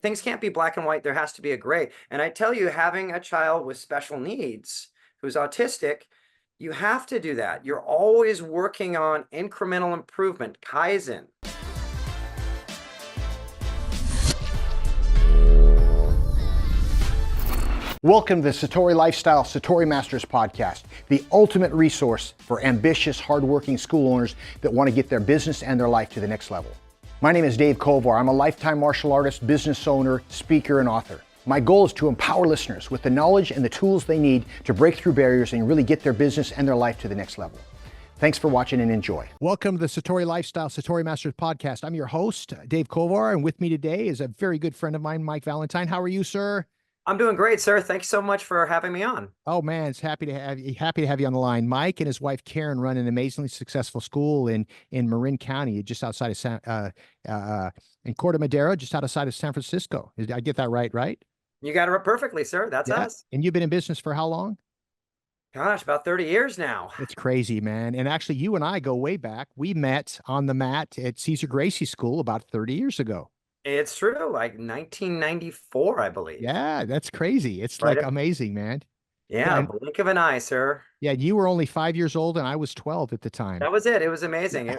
things can't be black and white. There has to be a gray. And I tell you, having a child with special needs who's autistic, you have to do that. You're always working on incremental improvement, Kaizen. Welcome to the Satori Lifestyle Satori Masters Podcast, the ultimate resource for ambitious, hardworking school owners that want to get their business and their life to the next level. My name is Dave Kovar. I'm a lifetime martial artist, business owner, speaker, and author. My goal is to empower listeners with the knowledge and the tools they need to break through barriers and really get their business and their life to the next level. Thanks for watching and enjoy. Welcome to the Satori Lifestyle Satori Masters Podcast. I'm your host, Dave Kovar, and with me today is a very good friend of mine, Mike Valentine. How are you, sir? I'm doing great, sir. Thanks so much for having me on. Oh man, it's happy to have you on the line. Mike and his wife Karen run an amazingly successful school in Marin County, just outside of in Corte Madera, just outside of San Francisco. Did I get that right? You got it perfectly, sir. That's us. And you've been in business for how long? Gosh, about 30 years now. It's crazy, man. And actually, you and I go way back. We met on the mat at Cesar Gracie School about 30 years ago. It's true, like 1994, I believe. Yeah, that's crazy. It's Right. like amazing, man. Yeah, blink of an eye, sir. Yeah, you were only 5 years old and I was 12 at the time. That was it. It was amazing.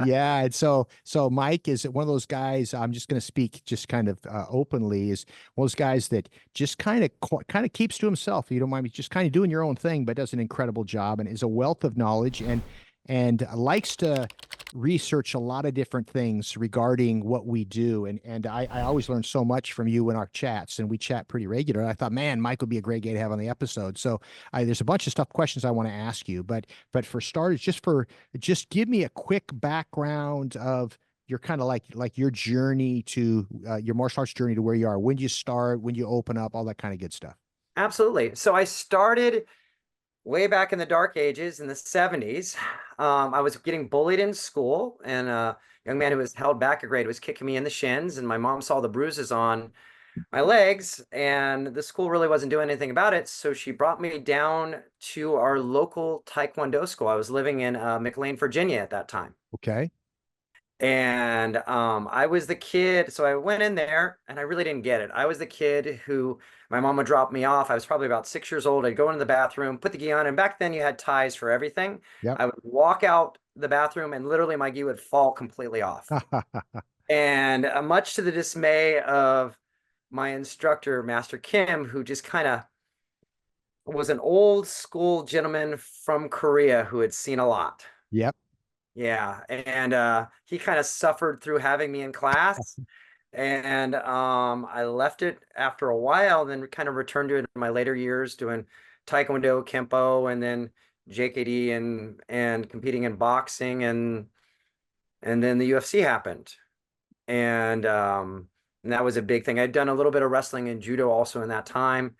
Yeah, and so Mike is one of those guys. I'm just going to speak just kind of openly. Is one of those guys that just kind of keeps to himself. You don't mind me just kind of doing your own thing, but does an incredible job and is a wealth of knowledge and likes to research a lot of different things regarding what we do. And I always learn so much from you in our chats, and we chat pretty regular. I thought, man, Mike would be a great guy to have on the episode. So there's a bunch of questions I want to ask you, but for starters, just give me a quick background of your kind of like your journey to your martial arts journey to where you are. When you start, when you open up, all that kind of good stuff. Absolutely. So I started way back in the dark ages in the 70s. I was getting bullied in school, and a young man who was held back a grade was kicking me in the shins, and my mom saw the bruises on my legs, and the school really wasn't doing anything about it. So she brought me down to our local Taekwondo school. I was living in McLean, Virginia at that time. Okay. And I was the kid, so I went in there and I really didn't get it. I was the kid who my mom would drop me off. I was probably about 6 years old. I'd go into the bathroom, put the gi on, and back then you had ties for everything. Yep. I would walk out the bathroom and literally my gi would fall completely off. And much to the dismay of my instructor, Master Kim, who just kind of was an old school gentleman from Korea who had seen a lot. Yep. Yeah, and he kind of suffered through having me in class, and I left it after a while, then kind of returned to it in my later years, doing Taekwondo, Kempo, and then JKD and competing in boxing, and then the UFC happened, and that was a big thing. I'd done a little bit of wrestling and judo also in that time,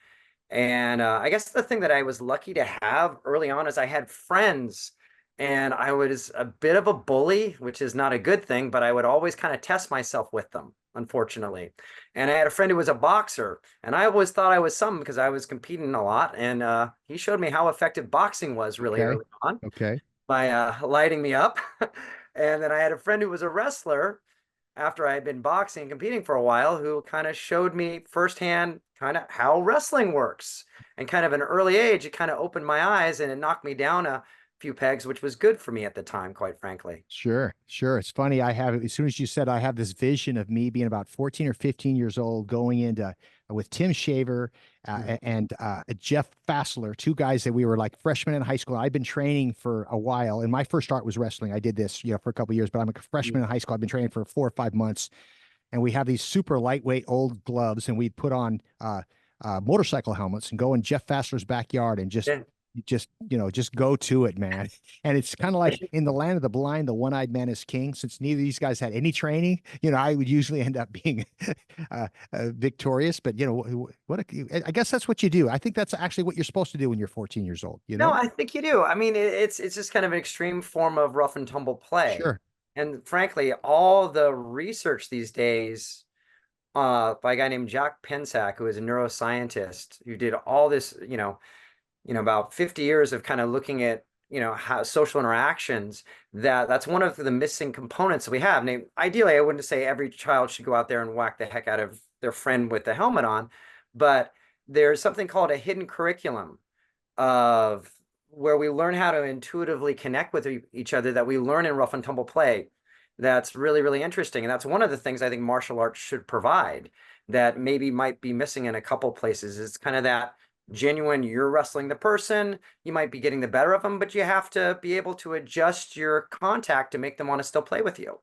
and I guess the thing that I was lucky to have early on is I had friends. And I was a bit of a bully, which is not a good thing, but I would always kind of test myself with them, unfortunately. And I had a friend who was a boxer, and I always thought I was something because I was competing a lot. And he showed me how effective boxing was really early on by lighting me up. And then I had a friend who was a wrestler after I had been boxing and competing for a while, who kind of showed me firsthand kind of how wrestling works. And kind of an early age, it kind of opened my eyes and it knocked me down a few pegs, which was good for me at the time, quite frankly. Sure. It's funny. As soon as you said, I have this vision of me being about 14 or 15 years old, going into with Tim Shaver and Jeff Fassler, two guys that we were like freshmen in high school. I've been training for a while, and my first start was wrestling. I did this, for a couple of years, but I'm a freshman in high school. I've been training for 4 or 5 months, and we have these super lightweight old gloves, and we'd put on motorcycle helmets and go in Jeff Fassler's backyard and just go to it, man. And it's kind of like in the land of the blind, the one-eyed man is king. Since neither of these guys had any training, I would usually end up being victorious. But I guess that's what you do. I think that's actually what you're supposed to do when you're 14 years old. No, I think you do. I mean, it's just kind of an extreme form of rough and tumble play. Sure. And frankly, all the research these days by a guy named Jack Pensack, who is a neuroscientist, who did all this, about 50 years of kind of looking at how social interactions, that's one of the missing components that we have. Now, ideally, I wouldn't say every child should go out there and whack the heck out of their friend with the helmet on, but there's something called a hidden curriculum of where we learn how to intuitively connect with each other, that we learn in rough and tumble play. That's really, really interesting. And that's one of the things I think martial arts should provide that maybe might be missing in a couple places. It's kind of that genuine, you're wrestling the person, you might be getting the better of them, but you have to be able to adjust your contact to make them want to still play with you.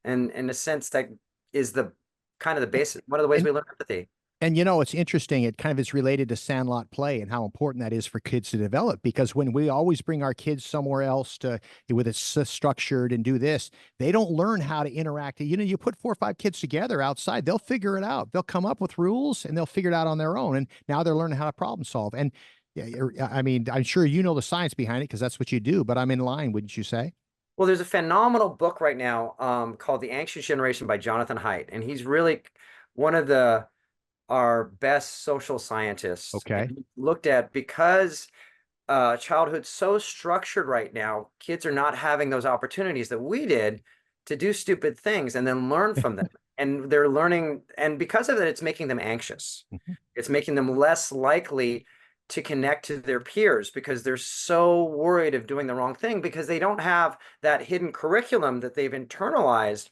And in a sense, that is the kind of the basic, one of the ways And we learn empathy. And it's interesting. It kind of is related to sandlot play and how important that is for kids to develop. Because when we always bring our kids somewhere else to with it structured and do this, they don't learn how to interact. You put 4 or 5 kids together outside, they'll figure it out. They'll come up with rules and they'll figure it out on their own. And now they're learning how to problem solve. And I mean, I'm sure you know the science behind it because that's what you do. But I'm in line, wouldn't you say? Well, there's a phenomenal book right now called The Anxious Generation by Jonathan Haidt, and he's really one of our best social scientists. And Okay. he looked at, because childhood's so structured right now, kids are not having those opportunities that we did to do stupid things and then learn from them. And they're learning, and because of that, it's making them anxious. Mhm. It's making them less likely to connect to their peers because they're so worried of doing the wrong thing because they don't have that hidden curriculum that they've internalized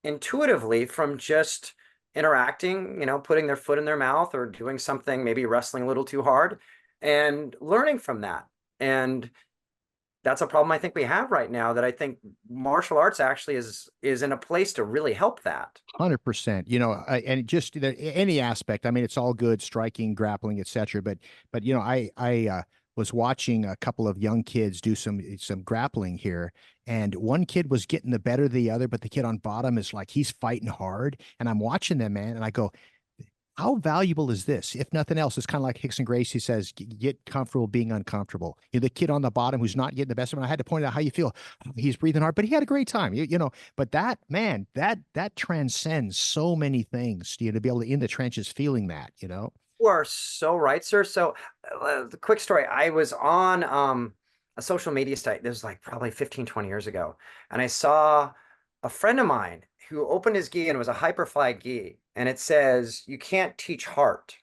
intuitively from just interacting, putting their foot in their mouth or doing something, maybe wrestling a little too hard and learning from that. And that's a problem I think we have right now, that I think martial arts actually is in a place to really help that. 100%. And just any aspect. I mean, it's all good, striking, grappling, etc. But I was watching a couple of young kids do some grappling here, and one kid was getting the better of the other, but the kid on bottom is like he's fighting hard, and I'm watching them, man, and I go, how valuable is this? If nothing else, it's kind of like Hickson Gracie says, get comfortable being uncomfortable. The kid on the bottom who's not getting the best of him, I had to point out how you feel. He's breathing hard, but he had a great time. But that man, that transcends so many things, to be able to in the trenches feeling that. You are so right, sir. So, the quick story, I was on a social media site. This was like probably 15, 20 years ago. And I saw a friend of mine who opened his gi, and it was a hyperfly gi. And it says, you can't teach heart.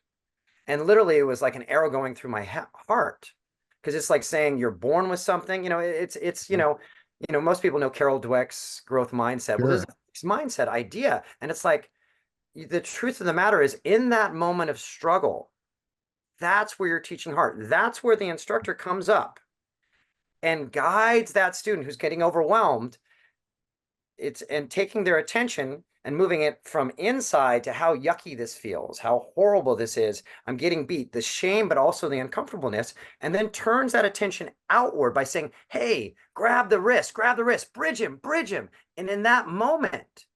And literally it was like an arrow going through my heart, because it's like saying you're born with something. Most people know Carol Dweck's growth mindset. Well, there's Sure. a fixed mindset idea. And it's like, the truth of the matter is, in that moment of struggle, that's where you're teaching heart. That's where the instructor comes up and guides that student who's getting overwhelmed. And taking their attention and moving it from inside to how yucky this feels, how horrible this is. I'm getting beat, the shame, but also the uncomfortableness, and then turns that attention outward by saying, hey, grab the wrist, bridge him, bridge him. And in that moment,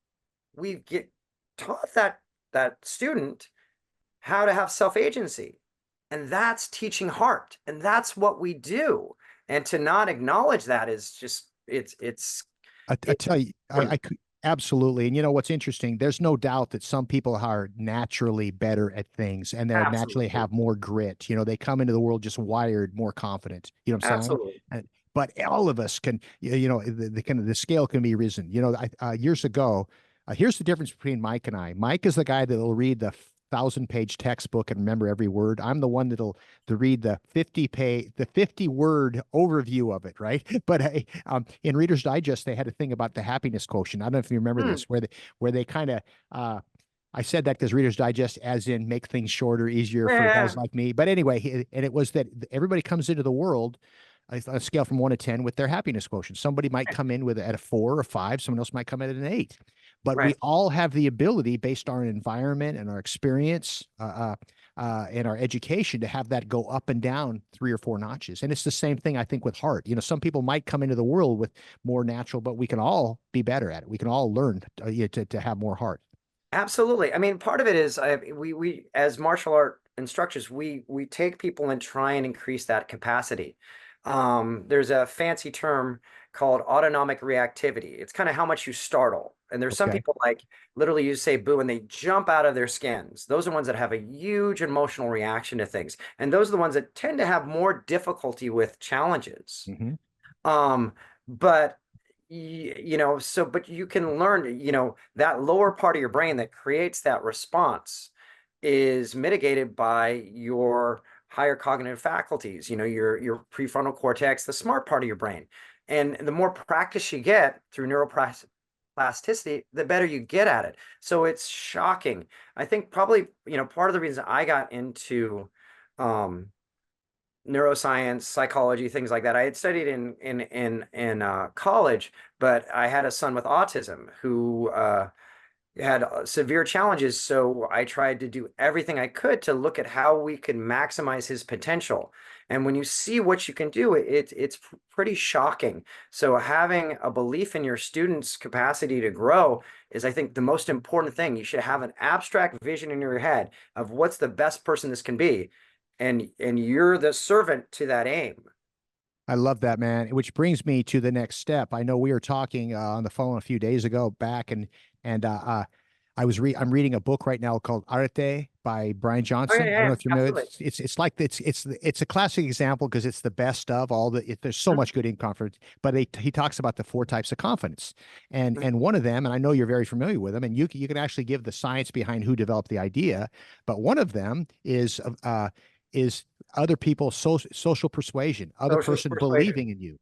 we get taught that student how to have self-agency. And that's teaching heart. And that's what we do. And to not acknowledge that is just, I it's tell you, I could absolutely. And what's interesting? There's no doubt that some people are naturally better at things, and they naturally absolutely, have more grit. They come into the world just wired, more confident. You know what I'm saying? absolutely. But all of us can, the kind of the scale can be risen. Years ago, here's the difference between Mike and I. Mike is the guy that'll read the 1,000-page textbook and remember every word. I'm the one that'll to read the 50-word overview of it, right? But hey, in Reader's Digest, they had a thing about the happiness quotient. I don't know if you remember Hmm. this, where they kind of I said that because Reader's Digest, as in make things shorter, easier for Yeah, guys like me. But anyway, and it was that everybody comes into the world on a scale from 1 to 10 with their happiness quotient. Somebody might come in with at a 4 or 5, someone else might come in at an 8. But we right. all have the ability, based on our environment and our experience and our education, to have that go up and down 3 or 4 notches. And it's the same thing, I think, with heart. Some people might come into the world with more natural, but we can all be better at it. We can all learn to have more heart. Absolutely. I mean, part of it is we as martial art instructors, we take people and try and increase that capacity. There's a fancy term called autonomic reactivity. It's kind of how much you startle. And there's some Okay. people, like, literally you say boo and they jump out of their skins. Those are ones that have a huge emotional reaction to things. And those are the ones that tend to have more difficulty with challenges. Hmm. Um, but but you can learn, that lower part of your brain that creates that response is mitigated by your higher cognitive faculties, your prefrontal cortex, the smart part of your brain. And the more practice you get through neuroplasticity, the better you get at it. So it's shocking. I think probably, part of the reason I got into um, neuroscience, psychology, things like that. I had studied in college, but I had a son with autism who had severe challenges. So I tried to do everything I could to look at how we could maximize his potential. And when you see what you can do, it's pretty shocking. So having a belief in your student's capacity to grow is, I think, the most important thing. You should have an abstract vision in your head of what's the best person this can be, and you're the servant to that aim. I love that, man. Which brings me to the next step. I know we were talking on the phone a few days ago back, and I'm reading a book right now called Arte by Brian Oh yeah, Johnson. I don't know yeah, if you're familiar. absolutely. It's like it's a classic example because it's the best of all there's so much good in confidence, but he talks about the four types of confidence, and one of them, and I know you're very familiar with them, and you can actually give the science behind who developed the idea, but one of them is other people's social persuasion, other Social person persuasion. believing in you,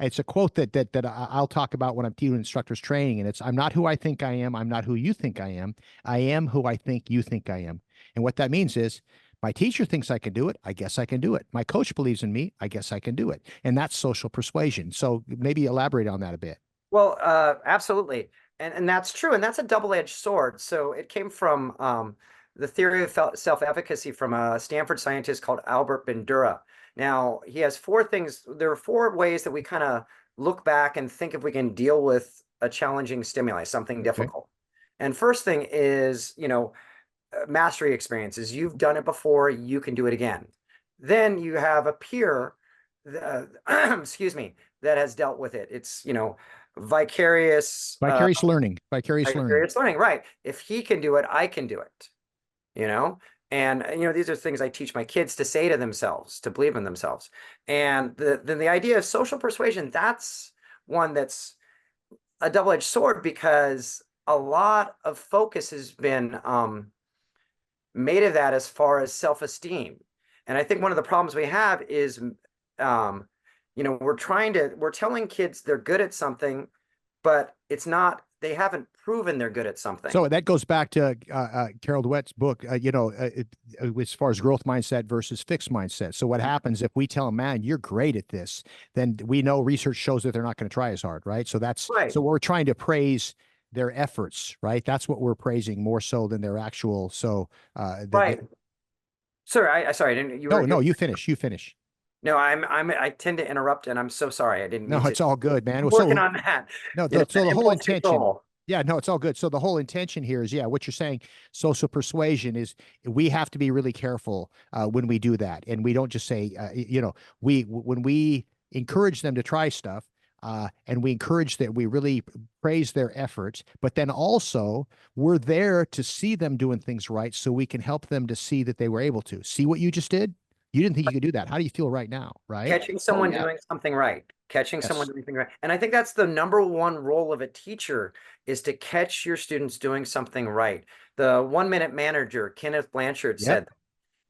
it's a quote that I'll talk about when I'm teaching instructors training, and it's, I'm not who I think I am, I'm not who you think I am who I think you think I am. And what that means is, my teacher thinks I can do it, I guess I can do it. My coach believes in me, I guess I can do it. And that's social persuasion. So maybe elaborate on that a bit. Well, absolutely. And that's true. And that's a double-edged sword. So it came from the theory of self-efficacy from a Stanford scientist called Albert Bandura. Now, he has four things. There are four ways that we kind of look back and think if we can deal with a challenging stimuli, something Okay. difficult. And first thing is, mastery experiences. You've done it before, you can do it again. Then you have a peer, excuse me, that has dealt with it. It's, vicarious Vicarious learning, vicarious learning. vicarious learning, right? If he can do it, I can do it, you know? And these are things I teach my kids to say to themselves, to believe in themselves. And then the idea of social persuasion, that's one that's a double-edged sword because a lot of focus has been made of that as far as self-esteem. And I think one of the problems we have is, we're telling kids they're good at something, but it's not, they haven't proven they're good at something. So that goes back to Carol Dweck's book, as far as growth mindset versus fixed mindset. So what happens if we tell them, man, you're great at this, then we know research shows that they're not going to try as hard, right? Right, So we're trying to praise their efforts, right? That's what we're praising more so than their actual. So right. Sorry, I didn't, no, you finish, you finish. no, I tend to interrupt and I'm so sorry. I didn't No, mean to. it's all good, man. I'm Well, working so on that. no, so That the whole impulse intention. control. Yeah, no, it's all good. So the whole intention here is, yeah, what you're saying, social persuasion is we have to be really careful when we do that, and we don't just say, when we encourage them to try stuff, and we encourage that we really praise their efforts, but then also we're there to see them doing things right, so we can help them to see that they were able to see what you just did. You didn't think you could do that. How do you feel right now? Right? Catching Oh someone yeah. doing something right, catching someone Yes. doing something right. And I think that's the number one role of a teacher is to catch your students doing something right. The 1 minute manager, Kenneth Blanchard Yep. said,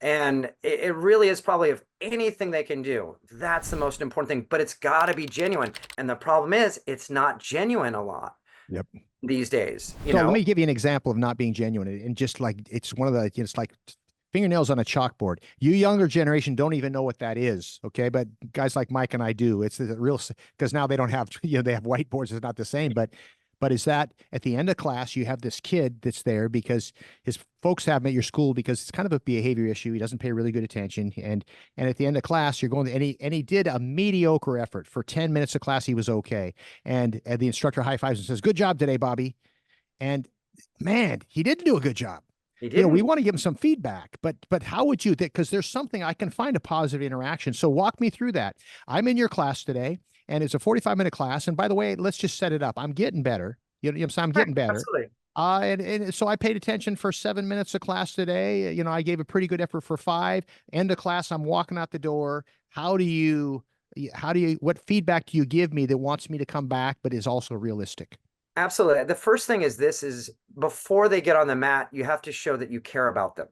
and it really is probably of anything they can do. That's the most important thing, but it's got to be genuine. And the problem is it's not genuine a lot Yep. these days, So let me give you an example of not being genuine. And just like it's one of the, it's like fingernails on a chalkboard. You younger generation don't even know what that is. Okay. But guys like Mike and I do. It's the real, because now they don't have, they have whiteboards. It's not the same. But is that at the end of class, you have this kid that's there because his folks have him at your school because it's kind of a behavior issue. He doesn't pay really good attention. And at the end of class, you're going to, and he did a mediocre effort for 10 minutes of class. He was okay. And the instructor high fives and says, good job today, Bobby. And man, he didn't do a good job. He We didn't. want to give him some feedback, but how would you, because there's something I can find a positive interaction. So walk me through that. I'm in your class today and it's a 45-minute class. And by the way, let's just set it up. I'm getting better. I'm saying I'm Right, getting better. absolutely. And so I paid attention for 7 minutes of class today. I gave a pretty good effort for 5. End of class, I'm walking out the door. How do you how do you, what feedback do you give me that wants me to come back, but is also realistic? Absolutely. The first thing is this is before they get on the mat, you have to show that you care about them.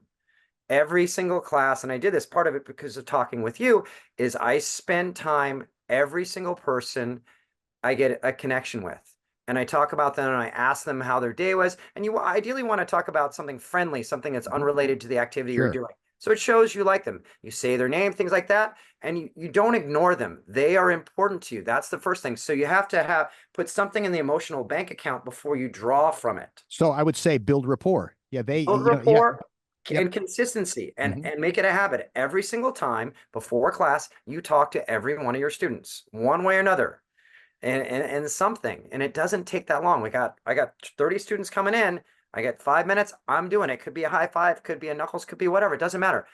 Every single class, and I did this part of it because of talking with you, is I spend time every single person I get a connection with. And I talk about them and I ask them how their day was. And you ideally want to talk about something friendly, something that's Mhm. unrelated to the activity you're Sure. doing. So it shows you like them. You say their name, things like that, and you don't ignore them. They are important to you. That's the first thing. So you have to have put something in the emotional bank account before you draw from it. So I would say build rapport. Yeah, they, Build yeah, rapport yep. and consistency and, Hmm. and make it a habit. Every single time before class, you talk to every one of your students, one way or another and something. And it doesn't take that long. I got 30 students coming in. I get 5 minutes. I'm doing it. Could be a high five, could be a knuckles, could be whatever. It doesn't matter.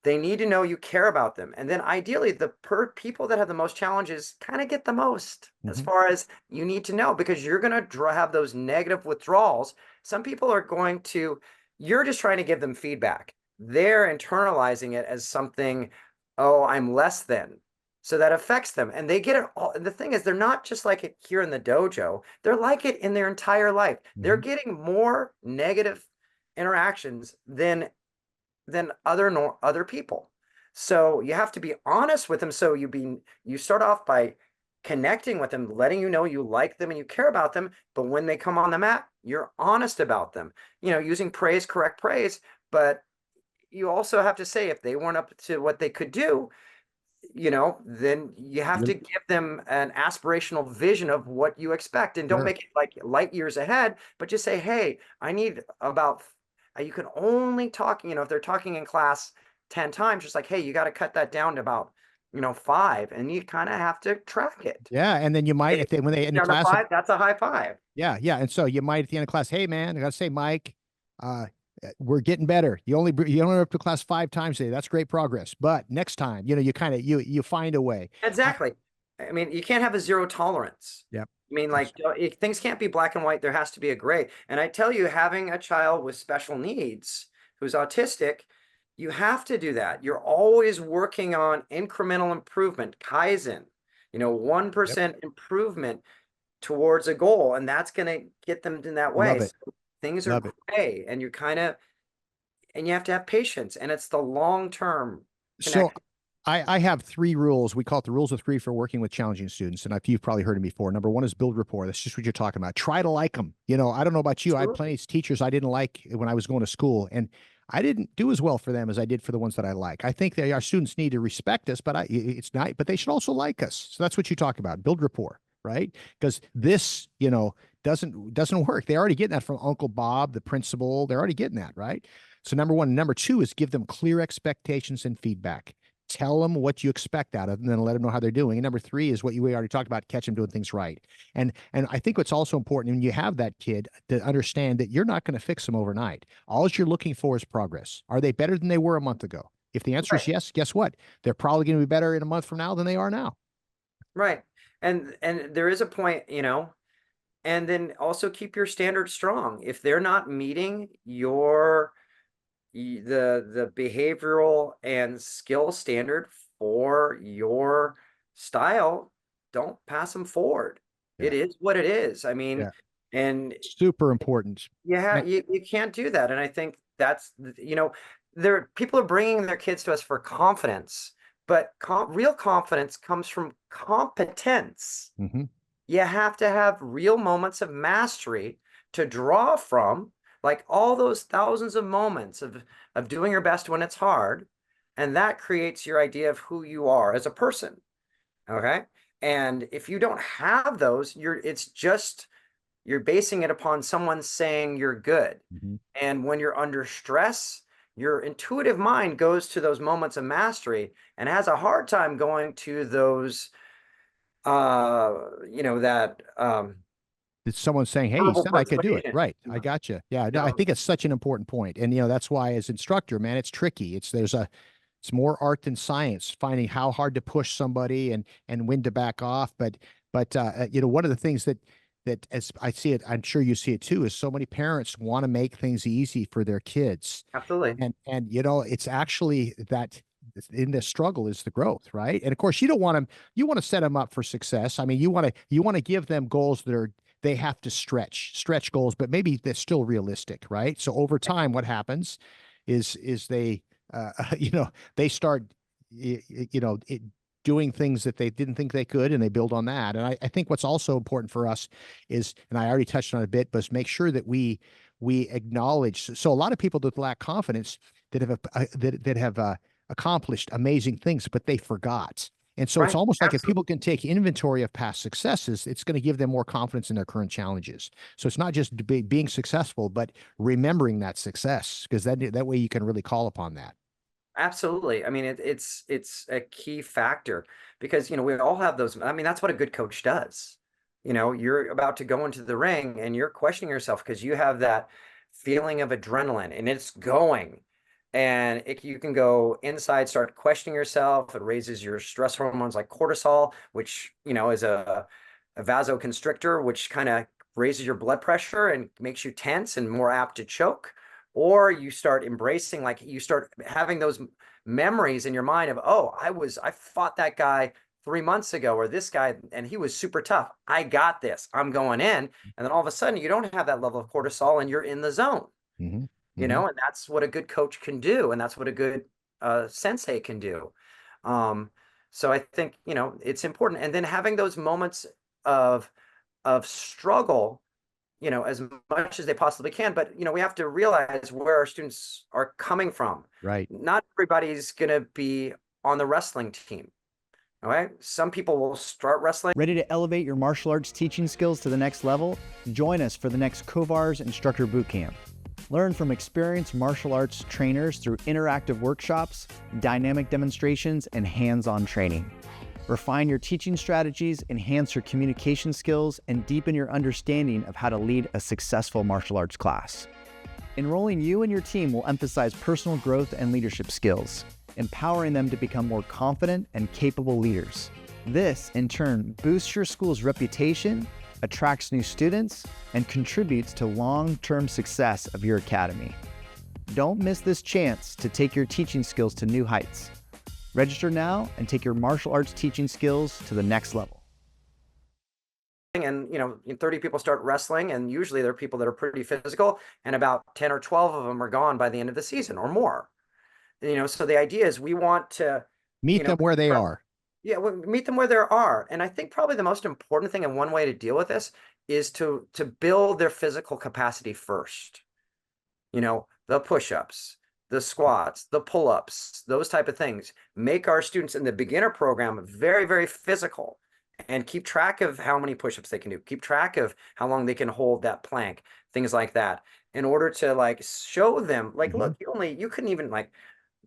They need to know you care about them. And then ideally, the people that have the most challenges kind of get the most as Hmm. far as you need to know because you're going to have those negative withdrawals. Some people are going to, you're just trying to give them feedback. They're internalizing it as something, oh, I'm less than. So that affects them. And they get it all. And the thing is, they're not just like it here in the dojo, they're like it in their entire life. They're Hmm. getting more negative interactions than other people. So you have to be honest with them. So you start off by connecting with them, letting you know you like them and you care about them. But when they come on the mat, you're honest about them. Using praise, correct praise. But you also have to say if they weren't up to what they could do, then you have to give them an aspirational vision of what you expect and don't Sure. make it like light years ahead, but just say, hey, I need about, you can only talk, if they're talking in class 10 times, just like, hey, you got to cut that down to about, 5, and you kind of have to track it. Yeah. And then you might, Hey, if they, when they in the down to class, 5, that's a high five. yeah, yeah. And so you might at the end of class, hey man, I gotta say, Mike, uh, we're getting better. You only up to class 5 times today. That's great progress. But next time, you kind of you find a way. I Exactly. I mean, you can't have a zero tolerance. Yep. I mean, like things can't be black and white. There has to be a gray. And I tell you, having a child with special needs who's autistic, you have to do that. You're always working on incremental improvement, Kaizen, Yep. 1% improvement towards a goal. And that's going to get them in that way. Love it. So things are Love it. gray and and you have to have patience. And it's the long-term So connect. I have 3 rules. We call it the rules of 3 for working with challenging students. And you've probably heard them before. Number 1 is build rapport. That's just what you're talking about. Try to like them. I don't know about you. I had plenty of teachers I didn't like when I was going to school, and I didn't do as well for them as I did for the ones that I like. I think that our students need to respect us, but it's not, but they should also like us. So that's what you talk about. Build rapport, right? Because this, doesn't work. They're already getting that from Uncle Bob, the principal. They're already getting that, right? So number 1. Number 2 is give them clear expectations and feedback. Tell them what you expect out of them, and then let them know how they're doing. And number 3 is what we already talked about: catch them doing things right. And I think what's also important when you have that kid to understand that you're not going to fix them overnight. All you're looking for is progress. Are they better than they were a month ago? If the answer is Right. yes, guess what? They're probably going to be better in a month from now than they are now. Right. And there is a point, and then also keep your standards strong. If they're not meeting the behavioral and skill standard for your style, don't pass them forward. It Yeah, is what it is. I mean, yeah, and super important. yeah, And you can't do that. And I think that's, there people are bringing their kids to us for confidence, but real confidence comes from competence. mhm. You have to have real moments of mastery to draw from, like all those thousands of moments of doing your best when it's hard. And that creates your idea of who you are as a person. Okay. And if you don't have those, you're basing it upon someone saying you're good. Mhm. And when you're under stress, your intuitive mind goes to those moments of mastery and has a hard time going to those that It's someone saying, "Hey, you verbal said I could do it." persuasion. Right. I got you. Yeah. No, I No, think it's such an important point. And that's why as instructor, man, it's tricky. It's more art than science, finding how hard to push somebody and when to back off. But one of the things that as I see it, I'm sure you see it too, is so many parents want to make things easy for their kids. absolutely. And it's actually that in the struggle is the growth, right? And of course, you don't want them. You want to set them up for success. I mean, you want to give them goals that are they have to stretch goals, but maybe they're still realistic, right? So over time, what happens is they they start doing things that they didn't think they could, and they build on that. And I think what's also important for us is, and I already touched on it a bit, but is make sure that we acknowledge. So a lot of people that lack confidence that have accomplished amazing things, but they forgot. And so it's Right. almost like if Absolutely. people can take inventory of past successes, it's going to give them more confidence in their current challenges. So it's not just being successful, but remembering that success, because that way you can really call upon that. Absolutely. I mean, it's a key factor because, we all have those. I mean, that's what a good coach does. You're about to go into the ring and you're questioning yourself because you have that feeling of adrenaline and it's going. And you can go inside, start questioning yourself. It raises your stress hormones like cortisol, which, is a vasoconstrictor, which kind of raises your blood pressure and makes you tense and more apt to choke. Or you start embracing, like you start having those memories in your mind of, oh, I fought that guy 3 months ago, or this guy, and he was super tough. I got this. I'm going in. And then all of a sudden, you don't have that level of cortisol and you're in the zone, Hmm. Hmm. and that's what a good coach can do. And that's what a good sensei can do. Um, so I think, it's important. And then having those moments of, struggle, as much as they possibly can. But, we have to realize where our students are coming from. Right. Not everybody's going to be on the wrestling team. All right. Some people will start wrestling. Ready to elevate your martial arts teaching skills to the next level? Join us for the next Kovar's Instructor Bootcamp. Learn from experienced martial arts trainers through interactive workshops, dynamic demonstrations, and hands-on training. Refine your teaching strategies, enhance your communication skills, and deepen your understanding of how to lead a successful martial arts class. Enrolling you and your team will emphasize personal growth and leadership skills, empowering them to become more confident and capable leaders. This, in turn, boosts your school's reputation, attracts new students, and contributes to long-term success of your academy. Don't miss this chance to take your teaching skills to new heights. Register now and take your martial arts teaching skills to the next level. And 30 people start wrestling, and usually they're people that are pretty physical, and about 10 or 12 of them are gone by the end of the season or more. So the idea is we want to Meet them where they are. Yeah, meet them where they are. And I think probably the most important thing, and one way to deal with this, is to build their physical capacity first. The push-ups, the squats, the pull-ups, those type of things. Make our students in the beginner program very, very physical, and keep track of how many push-ups they can do. Keep track of how long they can hold that plank, things like that, in order to show them, look, you couldn't even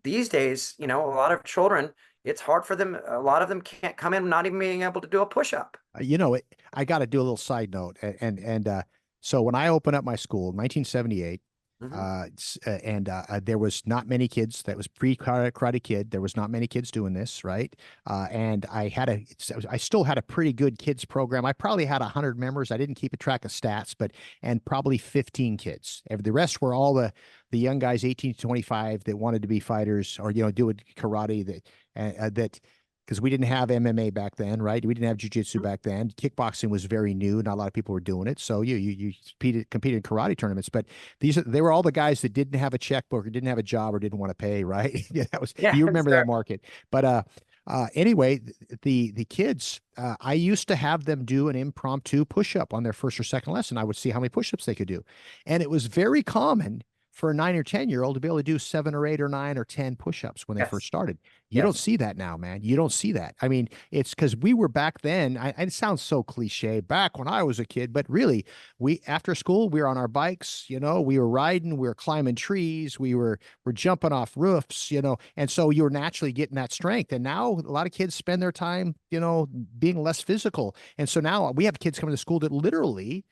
these days, a lot of children, it's hard for them. A lot of them can't come in not even being able to do a push-up. I got to do a little side note, and so when I opened up my school in 1978, Mhm. there was not many kids. That was pre-Karate Kid. There was not many kids doing this, right? And I still had a pretty good kids program. I probably had 100 members. I didn't keep a track of stats, and probably 15 kids. The rest were all the young guys, 18 to 25, that wanted to be fighters or do karate that because we didn't have MMA back then, right? We didn't have jujitsu back then. Kickboxing was very new. Not a lot of people were doing it. So you competed in karate tournaments, but they were all the guys that didn't have a checkbook or didn't have a job or didn't want to pay, right? Yeah, Yeah, you remember sure. that market. But anyway, the kids, I used to have them do an impromptu push-up on their first or second lesson. I would see how many push-ups they could do. And it was very common for a 9 or 10-year-old to be able to do 7 or 8 or 9 or 10 push-ups when they first Yes. started. You don't Yes. see that now, man. You don't see that. I mean, it's because we were back then. It sounds so cliche, back when I was a kid, but really, after school, we were on our bikes. We were riding, we were climbing trees, we're jumping off roofs. And so you're naturally getting that strength. And now a lot of kids spend their time, being less physical. And so now we have kids coming to school that literally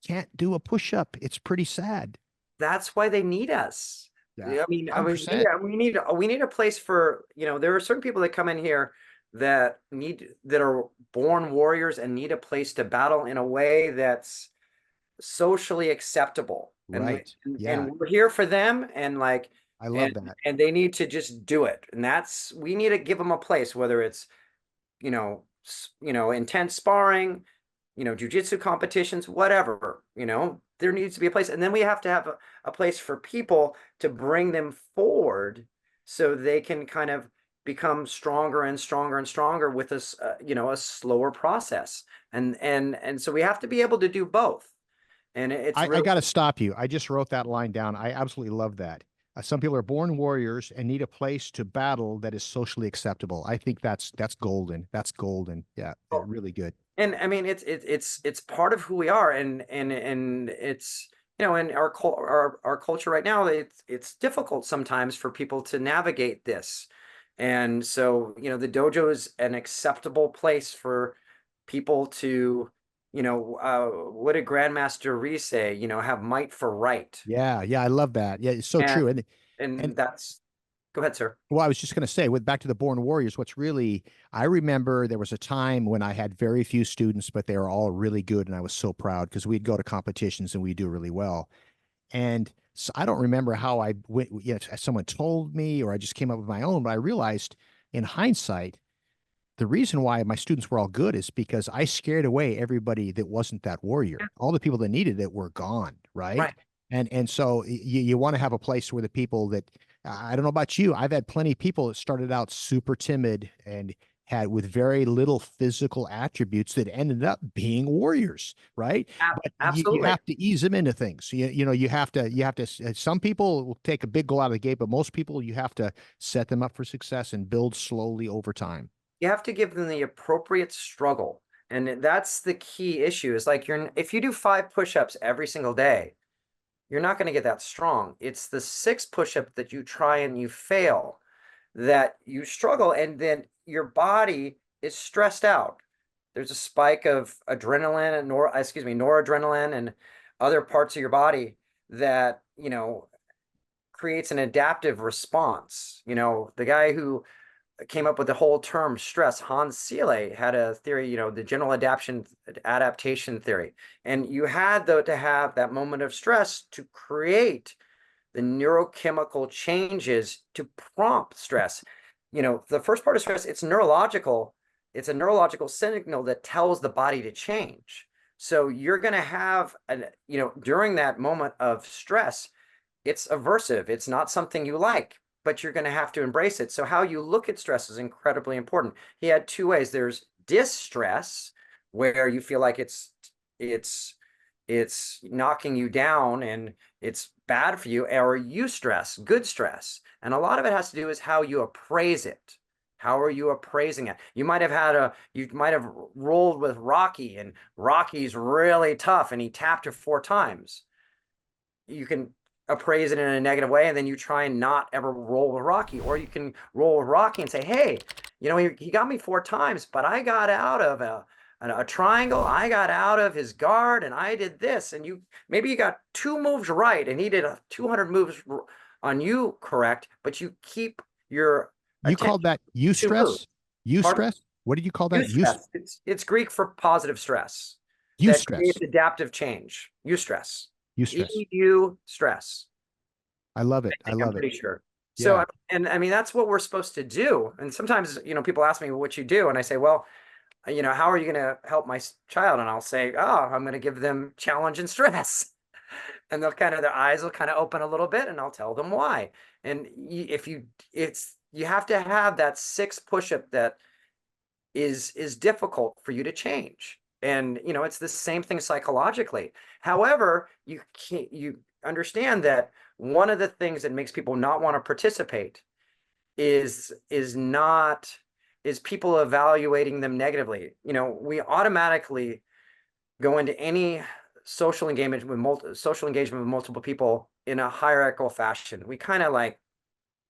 can't do a push-up. It's pretty sad. That's why they need us. Yeah, Yeah, yeah, 100%. we need a place for, there are certain people that come in here that are born warriors and need a place to battle in a way that's socially acceptable. And Right. Yeah. we're here for them. And I love that. and they need to just do it. And we need to give them a place, whether it's, intense sparring, jujitsu competitions, whatever, there needs to be a place. And then we have to have a place for people to bring them forward so they can kind of become stronger and stronger and stronger with this, a slower process. And so we have to be able to do both. And it's I really, got to stop you. I just wrote that line down. I absolutely love that. Some people are born warriors and need a place to battle that is socially acceptable. I think that's golden. That's golden. Yeah, really good. and I mean, it's part of who we are. And it's, in our culture right now, it's difficult sometimes for people to navigate this. And so, the dojo is an acceptable place for people to, what did Grandmaster Ree say? Have might for right. Yeah, yeah, I love that. Yeah, it's so And true. and And that's go ahead, sir. well, I was just going to say, with back to the Born Warriors, what's really, I remember there was a time when I had very few students, but they were all really good. And I was so proud because we'd go to competitions and we'd do really well. And so I don't remember how I went, someone told me or I just came up with my own, but I realized in hindsight, the reason why my students were all good is because I scared away everybody that wasn't that warrior. All the people that needed it were gone, right? Right. And so you want to have a place where the people that I don't know about you, I've had plenty of people that started out super timid and had with very little physical attributes that ended up being warriors, right? But you Absolutely. have to ease them into things. You have to. Some people will take a big goal out of the gate, but most people you have to set them up for success and build slowly over time. You have to give them the appropriate struggle. And that's the key issue is like if you do 5 push-ups every single day, you're not going to get that strong. It's the 6 push-up that you try and you fail that you struggle, and then your body is stressed out. There's a spike of adrenaline and noradrenaline and other parts of your body that, creates an adaptive response. The guy who came up with the whole term stress, Hans Seele, had a theory, the general adaptation theory. And you had though to have that moment of stress to create the neurochemical changes to prompt stress. The first part of stress, it's neurological. It's a neurological signal that tells the body to change. So you're going to have, during that moment of stress, it's aversive. It's not something you like, but you're going to have to embrace it. So how you look at stress is incredibly important. He had 2 ways. There's distress, where you feel like it's knocking you down and it's bad for you, or eustress, good stress. And a lot of it has to do with how you appraise it. How are you appraising it? You might have rolled with Rocky, and Rocky's really tough and he tapped you 4 times. You can appraise it in a negative way, and then you try and not ever roll with Rocky. Or you can roll with Rocky and say, hey, he got me 4 times, but I got out of a triangle. I got out of his guard and I did this. And maybe you got 2 moves right and he did 200 moves on you correct, but you keep your You called that eustress? Pardon? Eustress? What did you call that? Eustress. It's Greek for positive stress that Eustress. creates adaptive change. Eustress. Eustress. EU stress. I love it. I I'm love it. pretty sure. So, Yeah. and I mean, that's what we're supposed to do. And sometimes, people ask me what you do, and I say, well, how are you going to help my child? And I'll say, oh, I'm going to give them challenge and stress. And their eyes will kind of open a little bit, and I'll tell them why. And you have to have that 6 push-up that is difficult for you to change. And, it's the same thing psychologically. However, you understand that one of the things that makes people not want to participate is people evaluating them negatively. We automatically go into any social engagement with multiple people in a hierarchical fashion. We kind of like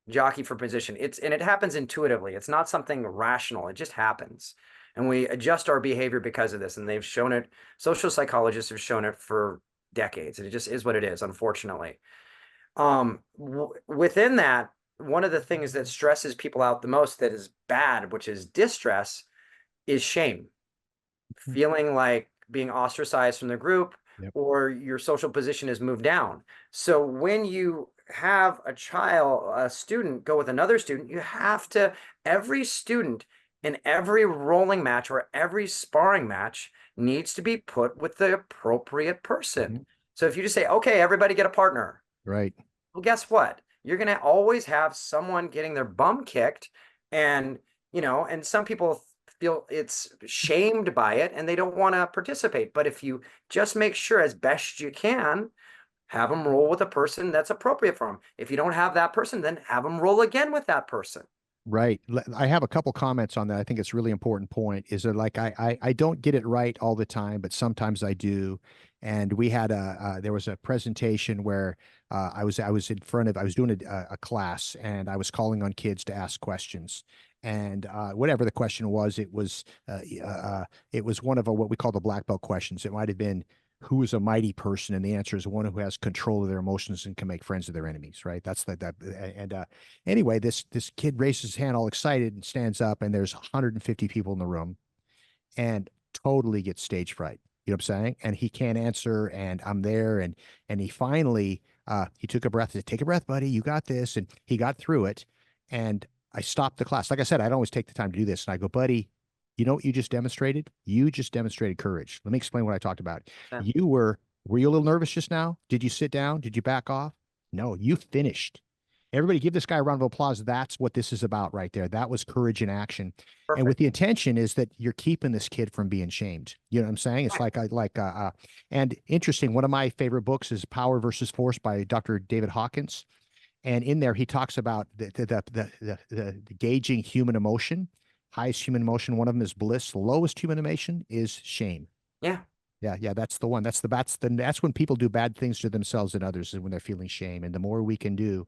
jockey for position. And it happens intuitively. It's not something rational. It just happens. And we adjust our behavior because of this. And they've shown it, social psychologists have shown it for decades. And it just is what it is, unfortunately. Within that, one of the things that stresses people out the most that is bad, which is distress, is shame. Feeling like being ostracized from the group, Yep. or your social position is moved down. So when you have a student go with another student, you have to, every student in every rolling match or every sparring match needs to be put with the appropriate person. So if you just say, okay, everybody get a partner, Right. well, guess what? You're going to always have someone getting their bum kicked. And, and some people feel it's shamed by it and they don't want to participate. But if you just make sure as best you can, have them roll with a person that's appropriate for them. If you don't have that person, then have them roll again with that person. Right. I have a couple comments on that. I think it's a really important point. Is that like I don't get it right all the time, but sometimes I do. And we had there was a presentation where I was in front of I was doing a class and I was calling on kids to ask questions. And whatever the question was, it was one of what we call the black belt questions. It might have been, who is a mighty person? And the answer is one who has control of their emotions and can make friends of their enemies, right? That's that. And anyway, this kid raises his hand all excited and stands up, and there's 150 people in the room, and totally gets stage fright. You know what I'm saying? And he can't answer, and I'm there, and he finally he took a breath. He said, "Take a breath, buddy. You got this." And he got through it. And I stopped the class. Like I said, I don't always take the time to do this. And I go, buddy, you know what you just demonstrated? You just demonstrated courage. Let me explain what I talked about. Yeah. Were you a little nervous just now? Did you sit down? Did you back off? No, you finished. Everybody give this guy a round of applause. That's what this is about right there. That was courage in action. Perfect. And with the intention is that you're keeping this kid from being shamed. You know what I'm saying? It's and interesting. One of my favorite books is Power versus Force by Dr. David Hawkins. And in there, he talks about the gauging human emotion. Highest human emotion, one of them is bliss. Lowest human emotion is shame. Yeah. Yeah, that's the one. That's when people do bad things to themselves and others, is when they're feeling shame. And the more we can do,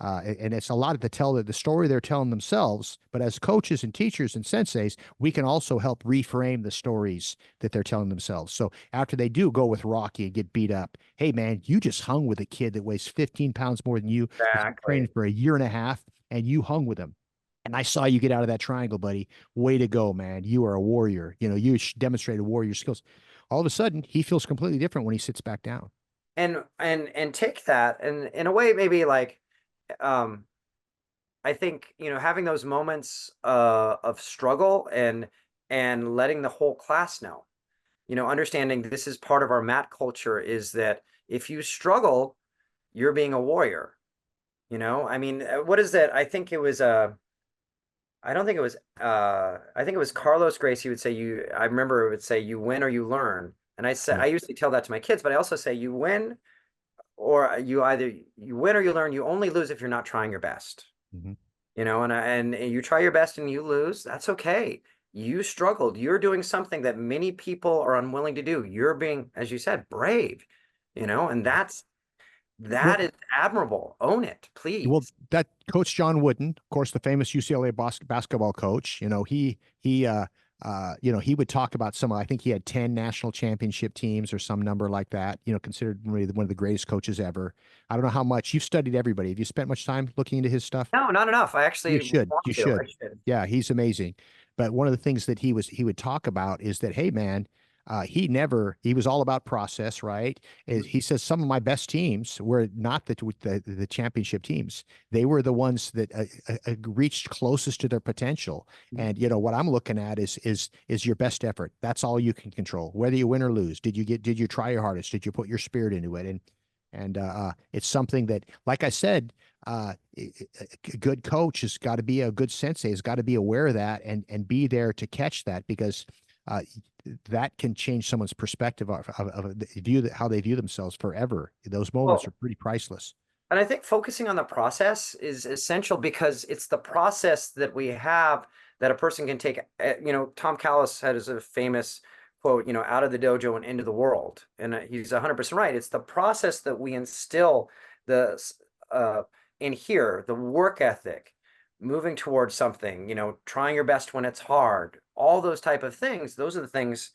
and it's a lot of the story they're telling themselves. But as coaches and teachers and senseis, we can also help reframe the stories that they're telling themselves. So after they do go with Rocky and get beat up, hey man, you just hung with a kid that weighs 15 pounds more than you. He's been training for a year and a half, and you hung with him. And I saw you get out of that triangle, buddy. Way to go, man. You are a warrior. You demonstrated warrior skills. All of a sudden, he feels completely different when he sits back down. And take that, and in a way, maybe like, I think, having those moments of struggle and letting the whole class know, understanding this is part of our mat culture, is that if you struggle, you're being a warrior. I mean, what is that? I think it was I don't think it was I think it was Carlos Gracie would say, I remember it would say, you win or you learn. And I said, Yeah. I usually tell that to my kids, but I also say, you win, or you win or you learn. You only lose if you're not trying your best. Mm-hmm. And you try your best and you lose, that's okay. You struggled. You're doing something that many people are unwilling to do. You're being, as you said, brave, and that is admirable. Own it, please. Well, that Coach John Wooden, of course, the famous UCLA basketball coach, he would talk about I think he had 10 national championship teams or some number like that, considered one of the greatest coaches ever. I don't know how much you've studied everybody. Have you spent much time looking into his stuff? No, not enough. I actually You should. want You to. should. I should. Yeah, he's amazing. But one of the things that he would talk about is that, hey, man, he was all about process, right? He says some of my best teams were not the championship teams. They were the ones that reached closest to their potential. And what I'm looking at is your best effort. That's all you can control. Whether you win or lose, did you try your hardest? Did you put your spirit into it? And it's something that, like I said, a good coach has got to be a good sensei, has got to be aware of that and be there to catch that, because that can change someone's perspective of how they view themselves forever. Those moments are pretty priceless. And I think focusing on the process is essential, because it's the process that we have that a person can take. Tom Callis had a famous quote, out of the dojo and into the world. And he's 100% right. It's the process that we instill in here, the work ethic, moving towards something, trying your best when it's hard, all those type of things. Those are the things,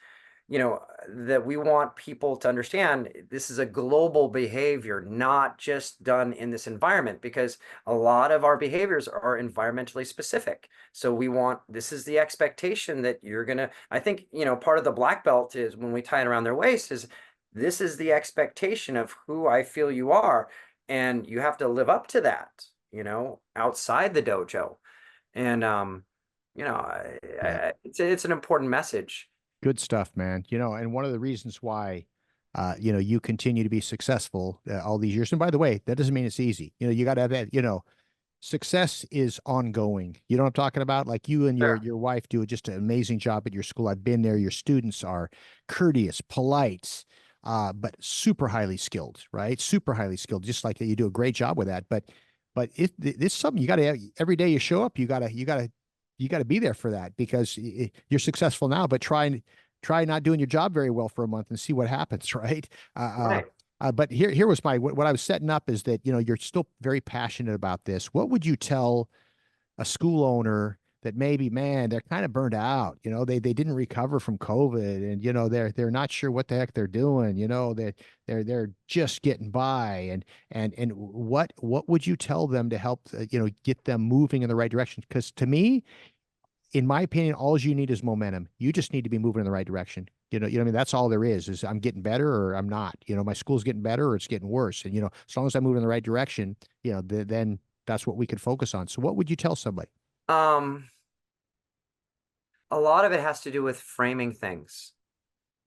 that we want people to understand. This is a global behavior, not just done in this environment, because a lot of our behaviors are environmentally specific. So this is the expectation that I think, part of the black belt is, when we tie it around their waist, is this is the expectation of who I feel you are. and you have to live up to that, outside the dojo. And Yeah. it's an important message. Good stuff, man. And one of the reasons why, you continue to be successful all these years. And by the way, that doesn't mean it's easy. You got to have that, success is ongoing. You know what I'm talking about? Like you and your Sure. your wife do just an amazing job at your school. I've been there. Your students are courteous, polite, but super highly skilled, right? Super highly skilled. Just like you do a great job with that. But this is something you got to every day you show up. You got to be there for that because you're successful now. But try not doing your job very well for a month and see what happens, right? Right. But here was what I was setting up is that you're still very passionate about this. What would you tell a school owner that maybe, man, they're kind of burned out? They didn't recover from COVID, and they're not sure what the heck they're doing. That they're just getting by, and what would you tell them to help get them moving in the right direction? Because to me, in my opinion, all you need is momentum. You just need to be moving in the right direction. What I mean? That's all there is I'm getting better or I'm not. My school's getting better or it's getting worse. And, as long as I move in the right direction, then that's what we could focus on. So what would you tell somebody? Um, a lot of it has to do with framing things,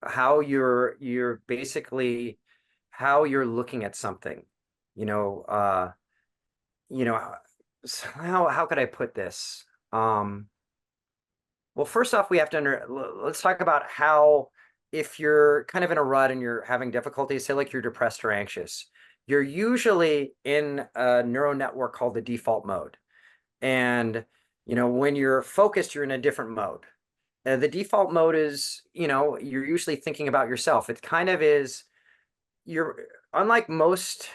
how you're basically how you're looking at something, you know, uh, how could I put this? Well, first off, we have to let's talk about how, if you're kind of in a rut and you're having difficulty, say like you're depressed or anxious, you're usually in a neural network called the default mode. And, when you're focused, you're in a different mode. The default mode is, you're usually thinking about yourself. It kind of is, you're unlike most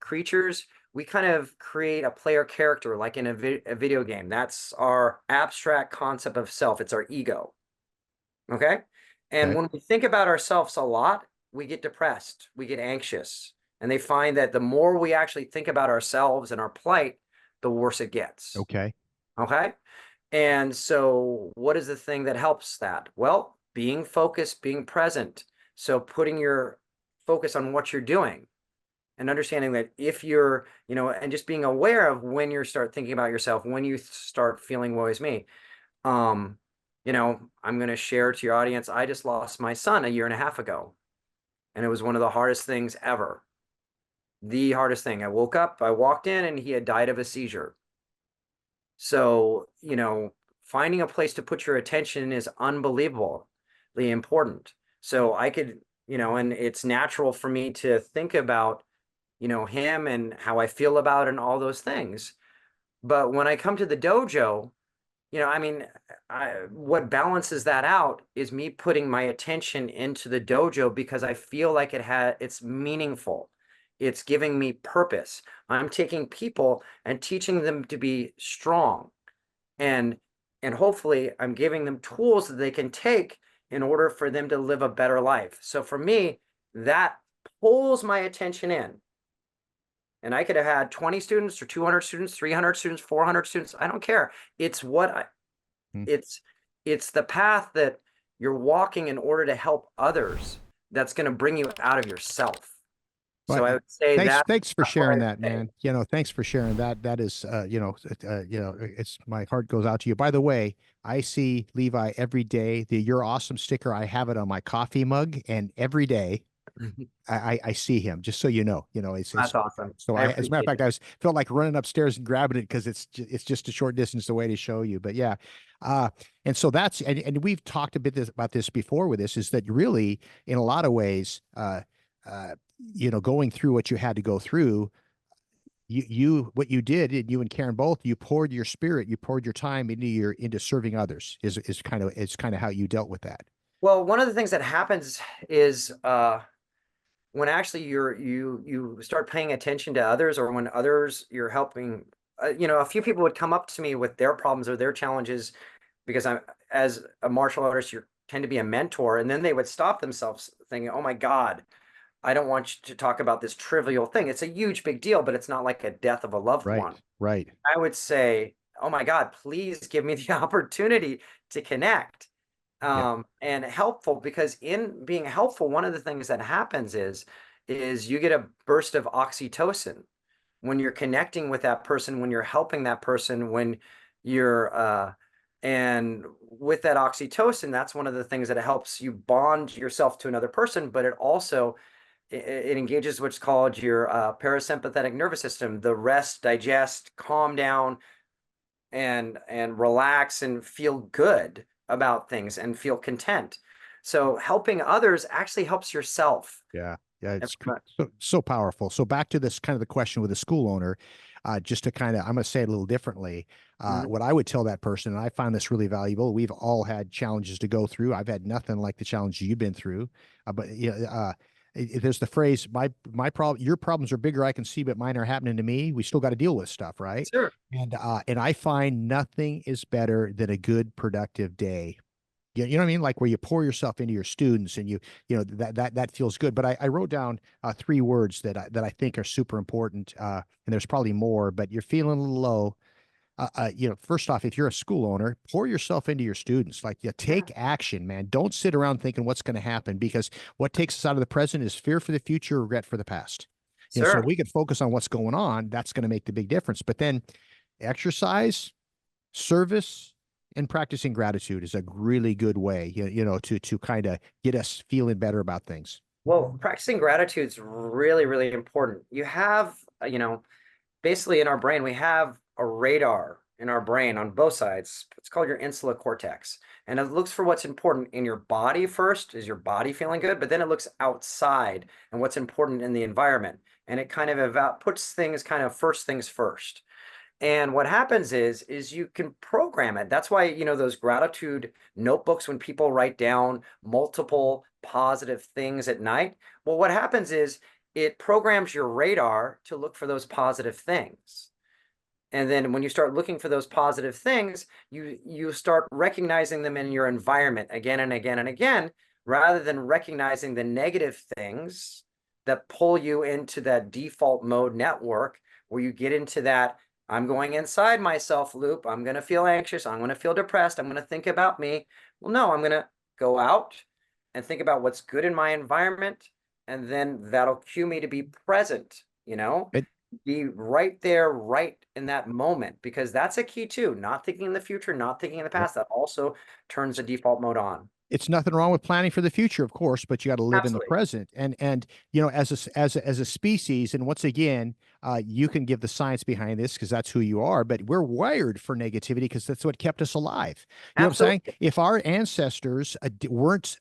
creatures, we kind of create a player character like in a video game. That's our abstract concept of self. It's our ego. Okay. And Okay. when we think about ourselves a lot, we get depressed, we get anxious. And they find that the more we actually think about ourselves and our plight, the worse it gets. Okay. Okay. And so, what is the thing that helps that? Well, being focused, being present. So, putting your focus on what you're doing and understanding that if you're, and just being aware of when you start thinking about yourself, when you start feeling woe is me. I'm going to share to your audience, I just lost my son a year and a half ago. And it was one of the hardest things ever. The hardest thing. I woke up, I walked in, and he had died of a seizure. So, finding a place to put your attention is unbelievably important. So I could, and it's natural for me to think about, him and how I feel about it and all those things. But when I come to the dojo, I mean, what balances that out is me putting my attention into the dojo because I feel like it's meaningful. It's giving me purpose. I'm taking people and teaching them to be strong, and hopefully I'm giving them tools that they can take in order for them to live a better life. So for me, that pulls my attention in. And I could have had 20 students or 200 students, 300 students, 400 students. I don't care. It's Hmm. it's the path that you're walking in order to help others that's going to bring you out of yourself. So But I would say thanks for that's what sharing I'd that, say. man. Thanks for sharing that. That is, it's my heart goes out to you. By the way, I see Levi every day. The "You're Awesome" sticker, I have it on my coffee mug, and every day I see him. Just so you know, it's That's awesome. so I as a matter of appreciate fact, it. felt like running upstairs and grabbing it because it's just a short distance away to show you. But yeah, uh, and so and we've talked a bit about this before with this is that really in a lot of ways, uh, going through what you had to go through, what you did, and you and Karen both, you poured your spirit, you poured your time into serving others. Is kind of how you dealt with that. Well, one of the things that happens is when actually you start paying attention to others, or when others you're helping, a few people would come up to me with their problems or their challenges, because I'm, as a martial artist, you tend to be a mentor, and then they would stop themselves thinking, oh my God, I don't want you to talk about this trivial thing. It's a huge big deal, but it's not like a death of a loved Right, one. right. I would say, oh my God, please give me the opportunity to connect. Yeah. And helpful, because in being helpful, one of the things that happens is you get a burst of oxytocin. when you're connecting with that person, when you're helping that person, when you're and with that oxytocin, that's one of the things that helps you bond yourself to another person, but it also it engages what's called your parasympathetic nervous system, the rest, digest, calm down, and relax and feel good about things and feel content. So helping others actually helps yourself. Yeah. Yeah. And It's so powerful. So back to this kind of the question with the school owner, just to kind of, I'm going to say it a little differently. Mhm. What I would tell that person, and I find this really valuable. We've all had challenges to go through. I've had nothing like the challenge you've been through. But there's the phrase, my problem, your problems are bigger, I can see, but mine are happening to me. We still got to deal with stuff, right? Sure. And I find nothing is better than a good, productive day. You know what I mean? Like where you pour yourself into your students and you know, that feels good. But I wrote down 3 words that I think are super important. And there's probably more, but you're feeling a little low. First off, if you're a school owner, pour yourself into your students. Like, you Yeah. take action, man. Don't sit around thinking what's going to happen, because what takes us out of the present is fear for the future, regret for the past. So Sure. we could focus on what's going on. That's going to make the big difference. But then exercise, service, and practicing gratitude is a really good way, to kind of get us feeling better about things. Well, practicing gratitude is really, really important. You have, basically in our brain, we have a radar in our brain on both sides. It's called your insular cortex. And it looks for what's important in your body first. Is your body feeling good? But then it looks outside and what's important in the environment. And it kind of puts things kind of first things first. And what happens is you can program it. That's why, those gratitude notebooks, when people write down multiple positive things at night, well, what happens is it programs your radar to look for those positive things. And then when you start looking for those positive things, you start recognizing them in your environment again and again and again, rather than recognizing the negative things that pull you into that default mode network, where you get into that I'm going inside myself loop. I'm going to feel anxious. I'm going to feel depressed. I'm going to think about me. Well, no, I'm going to go out and think about what's good in my environment. And then that'll cue me to be present, It, be right there, right in that moment, because that's a key too. Not thinking in the future, not thinking in the past. That also turns the default mode on. it's nothing wrong with planning for the future, of course, but you got to live in the Absolutely. present. And as a species, and once again, you can give the science behind this because that's who you are. But we're wired for negativity because that's what kept us alive. You know what I'm saying? Absolutely. If our ancestors weren't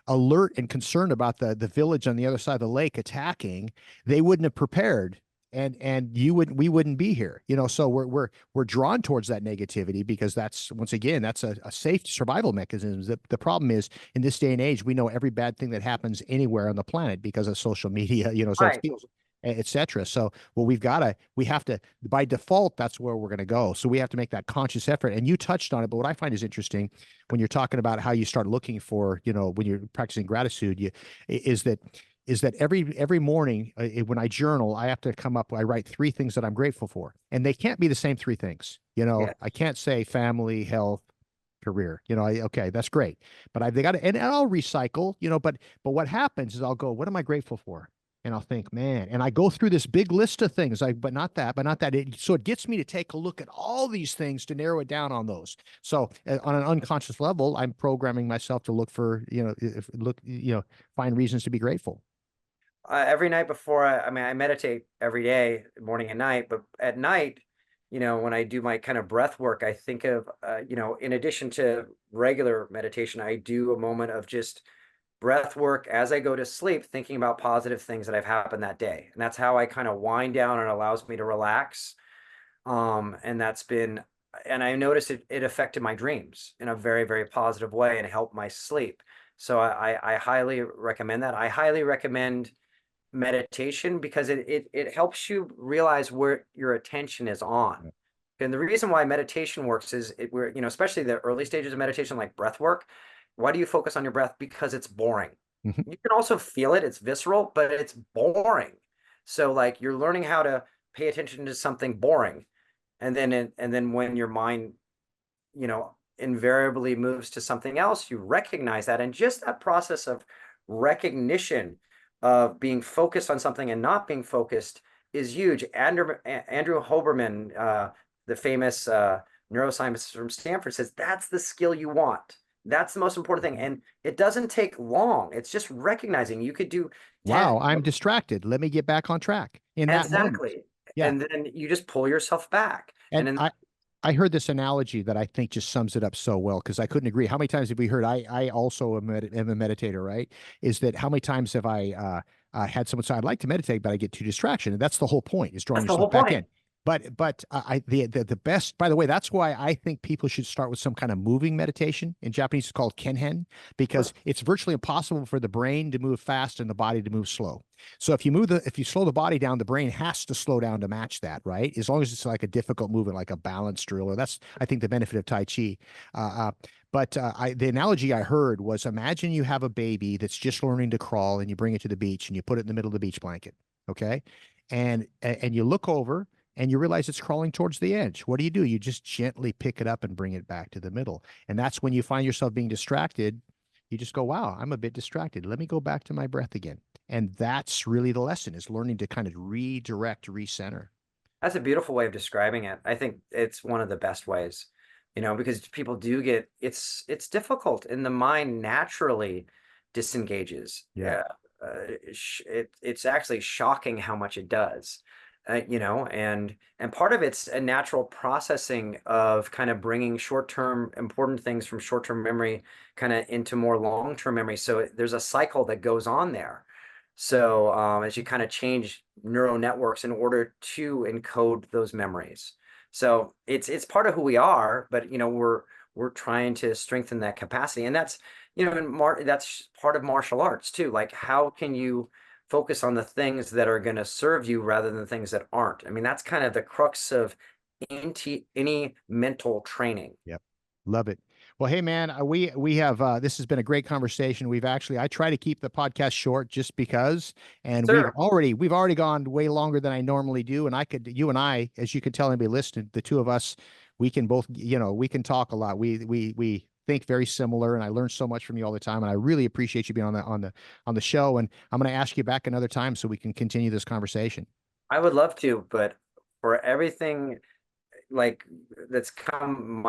alert and concerned about the village on the other side of the lake attacking, they wouldn't have prepared, and we wouldn't be here. So we're drawn towards that negativity because that's, once again, that's a safe survival mechanism. The problem is, in this day and age, we know every bad thing that happens anywhere on the planet because of social media, so it Right. feels, etc. So, well, we have to, by default, that's where we're going to go. So we have to make that conscious effort. And you touched on it, but what I find is interesting when you're talking about how you start looking for, when you're practicing gratitude, is that every morning, when I journal, I have to I write 3 things that I'm grateful for, and they can't be the same 3 things. Yeah. I can't say family, health, career. Okay, that's great, but they got to, and I'll recycle. But what happens is I'll go, what am I grateful for? And I'll think, man, and I go through this big list of things, but not that, so it gets me to take a look at all these things to narrow it down on those. So on an unconscious level, I'm programming myself to look for, find reasons to be grateful. Every night before I meditate every day, morning and night, but at night, when I do my kind of breath work, I think of, in addition to regular meditation, I do a moment of just breath work as I go to sleep, thinking about positive things that have happened that day. And that's how I kind of wind down, and allows me to relax. And and I noticed it affected my dreams in a very, very positive way and helped my sleep. So I highly recommend that. I highly recommend meditation because it helps you realize where your attention is on. And the reason why meditation works is especially the early stages of meditation, like breath work. Why do you focus on your breath? Because it's boring. Mhm. You can also feel it, it's visceral, but it's boring. So like you're learning how to pay attention to something boring. And then when your mind, invariably moves to something else, you recognize that. And just that process of recognition of being focused on something and not being focused is huge. Andrew Hoberman, the famous neuroscientist from Stanford, says that's the skill you want. That's the most important thing. And it doesn't take long. It's just recognizing you could do 10. Wow, I'm distracted. Let me get back on track in that moment. Exactly. Yeah. And then you just pull yourself back. And then I heard this analogy that I think just sums it up so well, because I couldn't agree. How many times have we heard, I also am a meditator, right? Is that how many times have I had someone say, I'd like to meditate, but I get too distracted. And that's the whole point, is drawing that's the whole yourself back point. in. But the best, by the way, that's why I think people should start with some kind of moving meditation. In Japanese, it's called kenhen, because it's virtually impossible for the brain to move fast and the body to move slow. So if you slow the body down, the brain has to slow down to match that, right? As long as it's like a difficult movement, like a balance drill, or that's, I think, the benefit of Tai Chi. The analogy I heard was, imagine you have a baby that's just learning to crawl, and you bring it to the beach and you put it in the middle of the beach blanket, okay? And you look over and you realize it's crawling towards the edge. What do? You just gently pick it up and bring it back to the middle. And that's when you find yourself being distracted. You just go, wow, I'm a bit distracted. Let me go back to my breath again. And that's really the lesson, is learning to kind of redirect, recenter. That's a beautiful way of describing it. I think it's one of the best ways, because people do get, it's difficult, and the mind naturally disengages. Yeah. It's actually shocking how much it does. And part of it's a natural processing of kind of bringing short-term important things from short-term memory kind of into more long-term memory. So there's a cycle that goes on there. So as you kind of change neural networks in order to encode those memories. So it's part of who we are, but we're trying to strengthen that capacity. And that's, that's part of martial arts too. Like, how can you focus on the things that are going to serve you rather than the things that aren't? I mean, that's kind of the crux of any mental training. Yep. Love it. Well, hey man, we have this has been a great conversation. I try to keep the podcast short just because, and Sure. we've already gone way longer than I normally do. And you and I, as you can tell anybody listening, the two of us, we can both, we can talk a lot. We think very similar, and I learn so much from you all the time. And I really appreciate you being on the show. And I'm going to ask you back another time so we can continue this conversation. I would love to, but for everything like that's come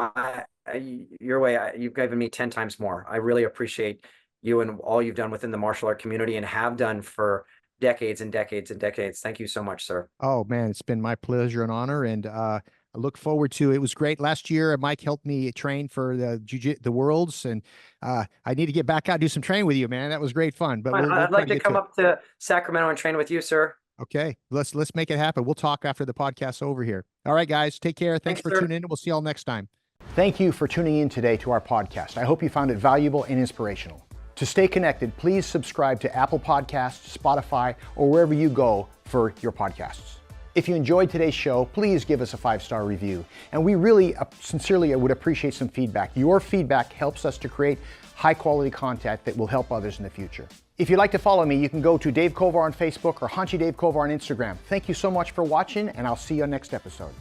your way, you've given me 10 times more. I really appreciate you and all you've done within the martial art community, and have done for decades and decades and decades. Thank you so much, sir. Oh man, it's been my pleasure and honor. And I look forward to, it was great last year. Mike helped me train for the Worlds, and I need to get back out and do some training with you, man. That was great fun. But I'd like to come up to Sacramento and train with you, sir. Okay, let's make it happen. We'll talk after the podcast's over here. All right, guys, take care. Thanks for tuning in. We'll see y'all next time. Thank you for tuning in today to our podcast. I hope you found it valuable and inspirational. To stay connected, please subscribe to Apple Podcasts, Spotify, or wherever you go for your podcasts. If you enjoyed today's show, please give us a 5-star review. And we really sincerely would appreciate some feedback. Your feedback helps us to create high-quality content that will help others in the future. If you'd like to follow me, you can go to Dave Kovar on Facebook or Hanchi Dave Kovar on Instagram. Thank you so much for watching, and I'll see you on next episode.